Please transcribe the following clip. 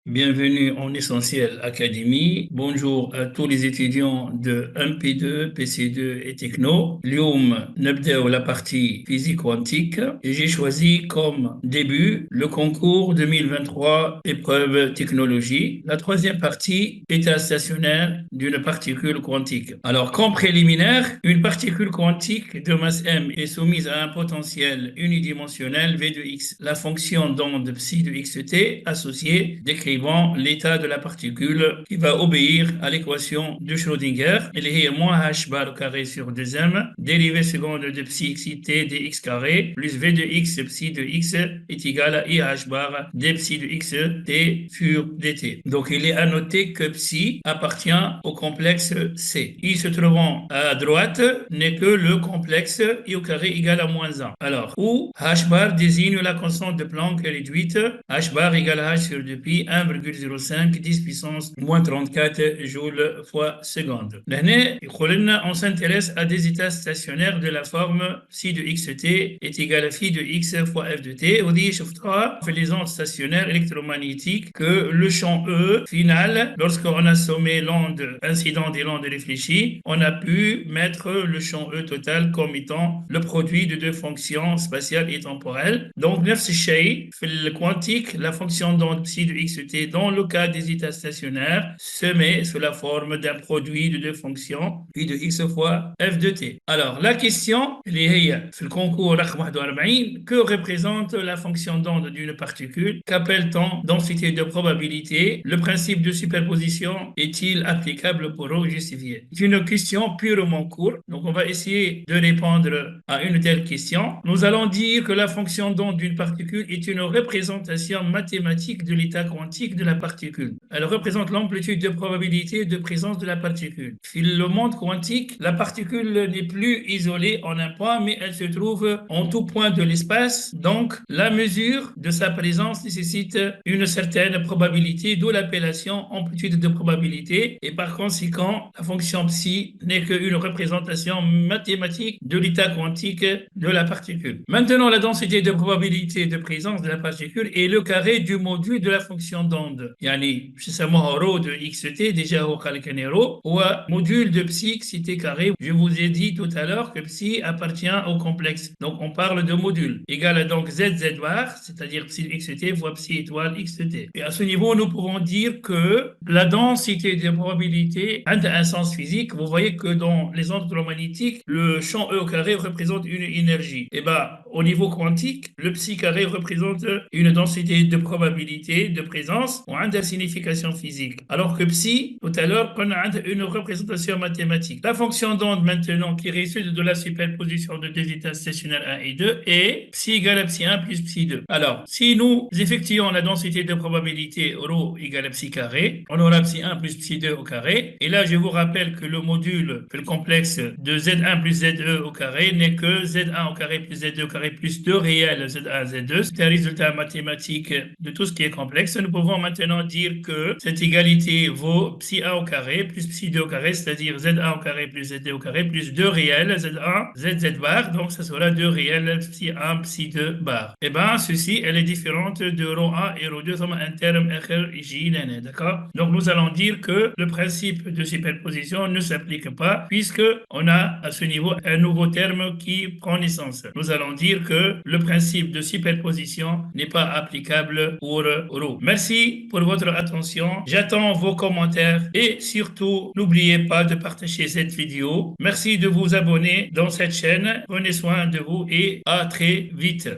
Bienvenue en Essentiel Académie. Bonjour à tous les étudiants de MP2, PC2 et Techno. اليوم نبدأ la partie physique quantique et j'ai choisi comme début le concours 2023 épreuve technologie. La troisième partie, état stationnaire d'une particule quantique. Alors, comme préliminaire, une particule quantique de masse m est soumise à un potentiel unidimensionnel V de x. La fonction d'onde psi de xt associée décrit l'état de la particule qui va obéir à l'équation de Schrödinger. Elle est moins h bar au carré sur 2m, dérivée seconde de psi xt dx carré plus v de x psi de x est égal à ih bar d psi de x t sur dt. Donc il est à noter que psi appartient au complexe C. I se trouvant à droite n'est que le complexe I au carré égale à moins 1. Alors, où h bar désigne la constante de Planck réduite, h bar égale à h sur 2pi 1,05 10 puissance moins 34 joules fois seconde. L'année, on s'intéresse à des états stationnaires de la forme psi de xt est égal à phi de x fois f de t. On dit, fait les ondes stationnaires électromagnétiques que le champ E final, lorsqu'on a sommé l'onde incidente et l'onde réfléchie, on a pu mettre le champ E total comme étant le produit de deux fonctions spatiales et temporelles. Donc, نفس الشيء في le quantique, la fonction d'onde psi de xt dans le cas des états stationnaires se met sous la forme d'un produit de deux fonctions phi de x fois f de t. Alors, la question, في le concours رقم 41, que représente la fonction d'onde d'une particule? Qu'appelle-t-on densité de probabilité? Le principe de superposition est-il applicable pour justifier? C'est une question purement courte, donc on va essayer de répondre à une telle question. Nous allons dire que la fonction d'onde d'une particule est une représentation mathématique de l'état quantique de la particule. Elle représente l'amplitude de probabilité de présence de la particule. Dans le monde quantique, la particule n'est plus isolée en un point, mais elle se trouve en tout point de l'espace. Donc, la mesure de sa présence nécessite une certaine probabilité, d'où l'appellation amplitude de probabilité. Et par conséquent, la fonction psi n'est qu'une représentation mathématique de l'état quantique de la particule. Maintenant, la densité de probabilité de présence de la particule est le carré du module de la fonction d'onde. Yani, justement, rho de xt, déjà au calcanero, ou module de psi xt carré. Je vous ai dit tout à l'heure que psi appartient au complexe. Donc, on parle de module. Égal à donc zz bar, c'est-à-dire psi de xt fois psi étoile xt. Et à ce niveau, nous pouvons dire que la densité de probabilité a un sens physique. Vous voyez que dans les ondes électromagnétiques, le champ E au carré représente une énergie. Et bien, au niveau quantique, le psi carré représente une densité de probabilité de présence ou une signification physique. Alors que psi, tout à l'heure, on a une représentation mathématique. La fonction d'onde maintenant qui résulte de la superposition de deux états stationnaires 1 et 2 est psi égale à psi 1 plus psi 2. Alors, si nous effectuons la densité de probabilité rho égale à psi carré, on aura psi 1 plus psi 2 au carré. Et là, je vous rappelle que le module, que le complexe de z1 plus z2 au carré n'est que z1 au carré plus z2 au carré plus 2 réels z1, z2. C'est un résultat mathématique de tout ce qui est complexe. Nous pouvons maintenant dire que cette égalité vaut psi 1 au carré plus psi 2 au carré, c'est-à-dire z1 au carré plus z2 au carré plus 2 réels z1, zz bar. Donc, ça sera 2 réels psi 1, psi 2 bar. Eh bien, ceci, elle est différente de rho 1 et rho 2 comme un terme j, d'accord? Donc, nous allons dire que le principe de superposition ne s'applique pas puisque on a à ce niveau un nouveau terme qui prend naissance. Nous allons dire que le principe de superposition n'est pas applicable pour ρ. Merci pour votre attention. J'attends vos commentaires et surtout, n'oubliez pas de partager cette vidéo. Merci de vous abonner dans cette chaîne. Prenez soin de vous et à très vite.